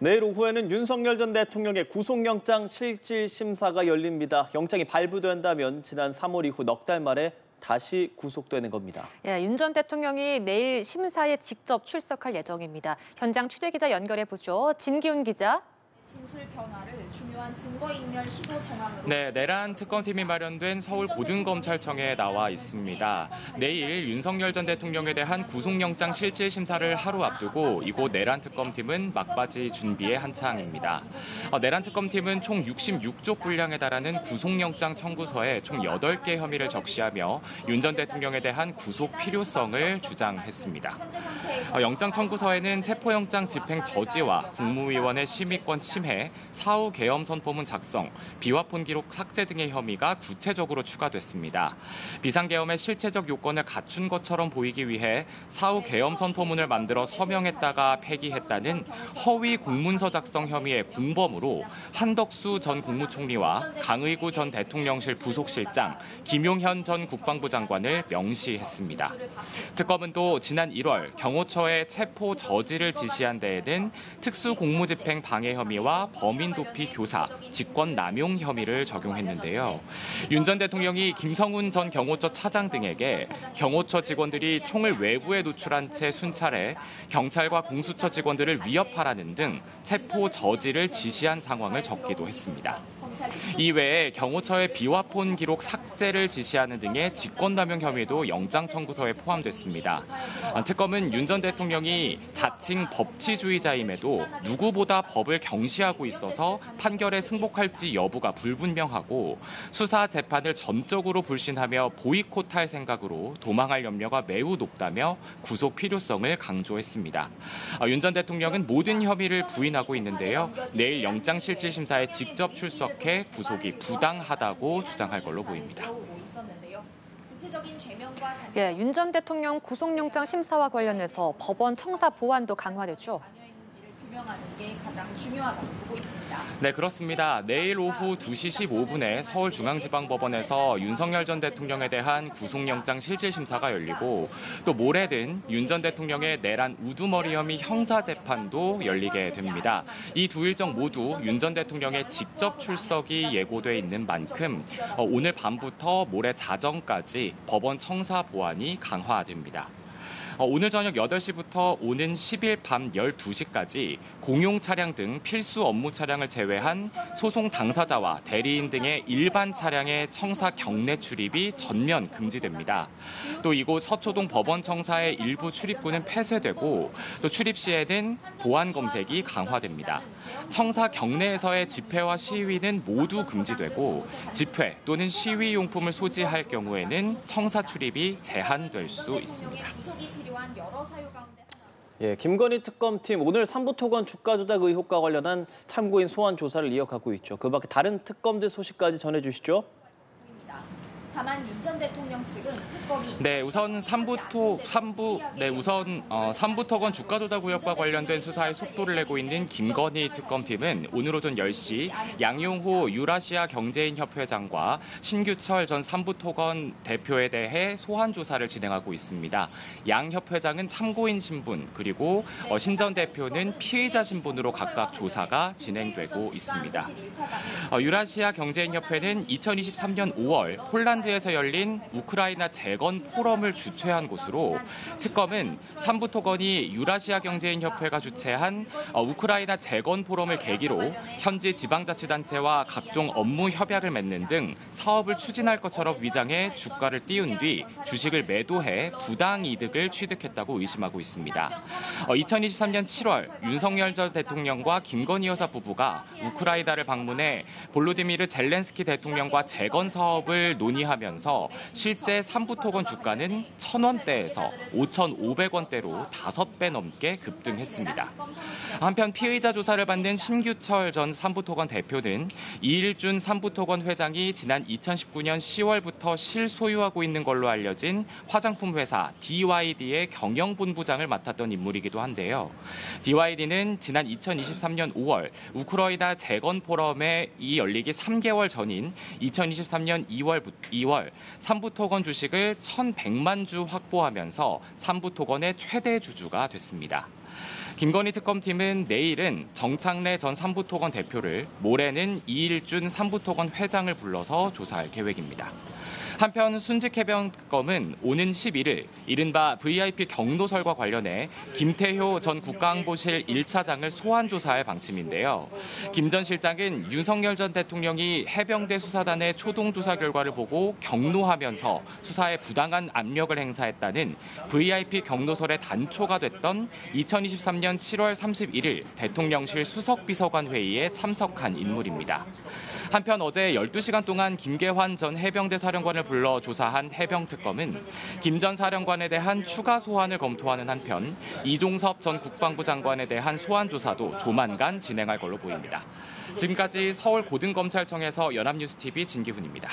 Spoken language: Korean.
내일 오후에는 윤석열 전 대통령의 구속영장 실질 심사가 열립니다. 영장이 발부된다면 지난 3월 이후 넉 달 만에 다시 구속되는 겁니다. 윤 전 대통령이 내일 심사에 직접 출석할 예정입니다. 현장 취재기자 연결해보죠. 진기훈 기자. 진술 변화를 중요한 증거인멸 시도 정황으로 내란 특검팀이 마련된 서울 고등검찰청에 나와 있습니다. 내일 윤석열 전 대통령에 대한 구속영장 실질 심사를 하루 앞두고 이곳 내란 특검팀은 막바지 준비에 한창입니다. 내란 특검팀은 총 66쪽 분량에 달하는 구속영장 청구서에 총 8개 혐의를 적시하며 윤 전 대통령에 대한 구속 필요성을 주장했습니다. 영장 청구서에는 체포영장 집행 저지와 국무위원회 심의권 침해, 사후 계엄 선포문 작성, 비화폰 기록 삭제 등의 혐의가 구체적으로 추가됐습니다. 비상계엄의 실체적 요건을 갖춘 것처럼 보이기 위해 사후 계엄 선포문을 만들어 서명했다가 폐기했다는 허위 공문서 작성 혐의의 공범으로 한덕수 전 국무총리와 강의구 전 대통령실 부속실장, 김용현 전 국방부 장관을 명시했습니다. 특검은 또 지난 1월 경호처에 체포 저지를 지시한 데에는 특수공무집행 방해 혐의와 범인 도피 교사, 직권 남용 혐의를 적용했는데요. 윤 전 대통령이 김성훈 전 경호처 차장 등에게 경호처 직원들이 총을 외부에 노출한 채 순찰해 경찰과 공수처 직원들을 위협하라는 등 체포 저지를 지시한 상황을 적기도 했습니다. 이외에 경호처의 비화폰 기록 삭제를 지시하는 등의 직권남용 혐의도 영장 청구서에 포함됐습니다. 특검은 윤 전 대통령이 자칭 법치주의자임에도 누구보다 법을 경시하고 있어서 판결에 승복할지 여부가 불분명하고 수사 재판을 전적으로 불신하며 보이콧할 생각으로 도망할 염려가 매우 높다며 구속 필요성을 강조했습니다. 윤 전 대통령은 모든 혐의를 부인하고 있는데요. 내일 영장실질심사에 직접 출석해 구속이 부당하다고 주장할 걸로 보입니다. 윤 전 대통령 구속영장 심사와 관련해서 법원 청사 보완도 강화됐죠. 규명하는 게 가장 중요하다고 보고 있습니다. 네, 그렇습니다. 내일 오후 2시 15분에 서울중앙지방법원에서 윤석열 전 대통령에 대한 구속영장 실질심사가 열리고 또 모레든 윤 전 대통령의 내란 우두머리 혐의 형사재판도 열리게 됩니다. 이 두 일정 모두 윤 전 대통령의 직접 출석이 예고돼 있는 만큼 오늘 밤부터 모레 자정까지 법원 청사 보완이 강화됩니다. 오늘 저녁 8시부터 오는 10일 밤 12시까지 공용 차량 등 필수 업무 차량을 제외한 소송 당사자와 대리인 등의 일반 차량의 청사 경내 출입이 전면 금지됩니다. 또 이곳 서초동 법원 청사의 일부 출입구는 폐쇄되고 또 출입 시에는 보안 검색이 강화됩니다. 청사 경내에서의 집회와 시위는 모두 금지되고 집회 또는 시위 용품을 소지할 경우에는 청사 출입이 제한될 수 있습니다. 김건희 특검팀 오늘 삼부토건 주가 조작 의혹과 관련한 참고인 소환 조사를 이어가고 있죠. 그 밖에 다른 특검들 소식까지 전해주시죠. 다만 윤 전 대통령 측은 특검이 우선 삼부토건 주가 조작 의혹과 관련된 수사에 속도를 내고 있는 김건희 특검팀은 오늘 오전 10시 양용호 유라시아 경제인 협회장과 신규철 전 삼부토건 대표에 대해 소환 조사를 진행하고 있습니다. 양 협회장은 참고인 신분 그리고 신 전 대표는 피의자 신분으로 각각 조사가 진행되고 있습니다. 유라시아 경제인 협회는 2023년 5월 폴란드에서 열린 우크라이나 재건 포럼을 주최한 곳으로 특검은 삼부토건이 유라시아 경제인 협회가 주최한 우크라이나 재건 포럼을 계기로 현지 지방자치단체와 각종 업무 협약을 맺는 등 사업을 추진할 것처럼 위장해 주가를 띄운 뒤 주식을 매도해 부당 이득을 취득했다고 의심하고 있습니다. 2023년 7월 윤석열 전 대통령과 김건희 여사 부부가 우크라이나를 방문해 볼로디미르 젤렌스키 대통령과 재건 사업을 논의하면서 실제 삼부토건 주가는 1,000원대에서 5,500원대로 5배 넘게 급등했습니다. 한편 피의자 조사를 받는 신규철 전 삼부토건 대표는 이일준 삼부토건 회장이 지난 2019년 10월부터 실소유하고 있는 걸로 알려진 화장품 회사 DYD의 경영본부장을 맡았던 인물이기도 한데요. DYD는 지난 2023년 5월 우크라이나 재건 포럼에 열리기 3개월 전인 2023년 2월 삼부토건 주식을 1,100만 주 확보하면서 삼부토건의 최대 주주가 됐습니다. 김건희 특검팀은 내일은 정창래 전 삼부토건 대표를, 모레는 이일준 삼부토건 회장을 불러서 조사할 계획입니다. 한편 순직해병특검은 오는 11일 이른바 VIP 경로설과 관련해 김태효 전 국가안보실 1차장을 소환 조사할 방침인데요. 김 전 실장은 윤석열 전 대통령이 해병대 수사단의 초동 조사 결과를 보고 경로하면서 수사에 부당한 압력을 행사했다는 VIP 경로설의 단초가 됐던 2023년 7월 31일 대통령실 수석비서관 회의에 참석한 인물입니다. 한편 어제 12시간 동안 김계환 전 해병대 사령관을 불러 조사한 해병특검은 김 전 사령관에 대한 추가 소환을 검토하는 한편 이종섭 전 국방부 장관에 대한 소환 조사도 조만간 진행할 걸로 보입니다. 지금까지 서울고등검찰청에서 연합뉴스TV 진기훈입니다.